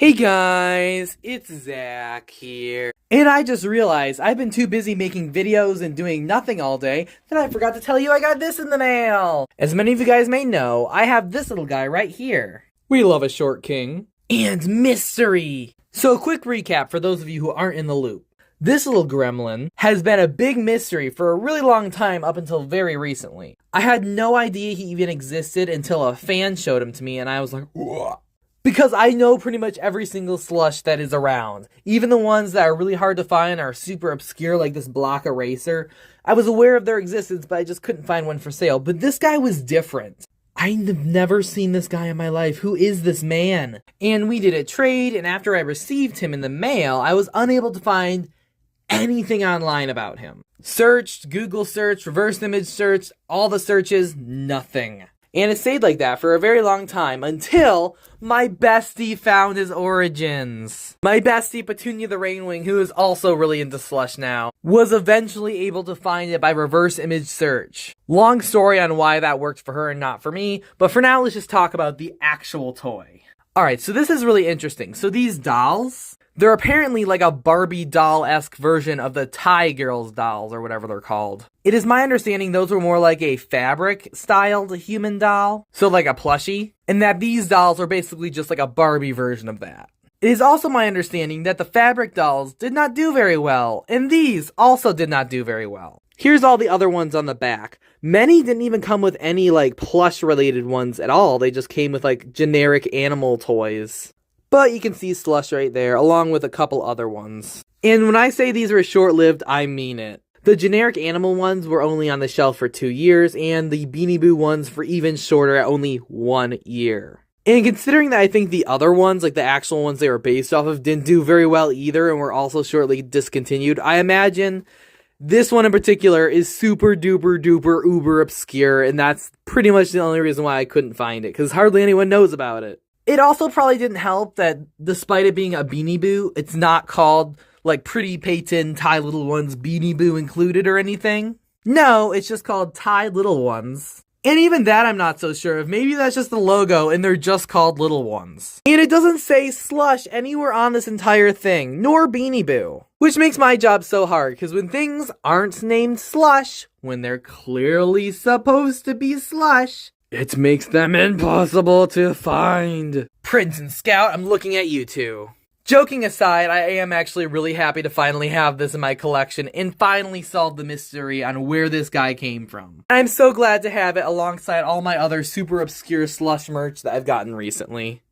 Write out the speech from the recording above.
Hey guys, it's Zach here. And I just realized I've been too busy making videos and doing nothing all day that I forgot to tell you I got this in the mail. As many of you guys may know, I have this little guy right here. We love a short king. And mystery. So a quick recap for those of you who aren't in the loop. This little gremlin has been a big mystery for a really long time up until very recently. I had no idea he even existed until a fan showed him to me and I was like, whoa. Because I know pretty much every single slush that is around. Even the ones that are really hard to find are super obscure, like this block eraser. I was aware of their existence, but I just couldn't find one for sale. But this guy was different. I've never seen this guy in my life. Who is this man? And we did a trade, and after I received him in the mail, I was unable to find anything online about him. Searched, Google search, reverse image search, all the searches, nothing. And it stayed like that for a very long time until my bestie found his origins. My bestie, Petunia the Rainwing, who is also really into slush now, was eventually able to find it by reverse image search. Long story on why that worked for her and not for me, but for now let's just talk about the actual toy. Alright, so this is really interesting. So these dolls, they're apparently like a Barbie doll-esque version of the Thai Girls dolls, or whatever they're called. It is my understanding those were more like a fabric-styled human doll, so like a plushie, and that these dolls are basically just like a Barbie version of that. It is also my understanding that the fabric dolls did not do very well, and these also did not do very well. Here's all the other ones on the back. Many didn't even come with any like plush-related ones at all, they just came with like generic animal toys. But you can see slush right there, along with a couple other ones. And when I say these were short-lived, I mean it. The generic animal ones were only on the shelf for 2 years, and the Beanie Boo ones for even shorter at only 1 year. And considering that I think the other ones, like the actual ones they were based off of, didn't do very well either and were also shortly discontinued, I imagine this one in particular is super duper duper uber obscure, and that's pretty much the only reason why I couldn't find it, because hardly anyone knows about it. It also probably didn't help that despite it being a Beanie Boo, it's not called like Pretty Peyton Thai Little Ones Beanie Boo included or anything. No, it's just called Thai Little Ones. And even that I'm not so sure of. Maybe that's just the logo and they're just called Little Ones. And it doesn't say slush anywhere on this entire thing, nor Beanie Boo. Which makes my job so hard, because when things aren't named slush, when they're clearly supposed to be slush, it makes them impossible to find. Prince and Scout, I'm looking at you two. Joking aside, I am actually really happy to finally have this in my collection and finally solve the mystery on where this guy came from. I'm so glad to have it alongside all my other super obscure slush merch that I've gotten recently.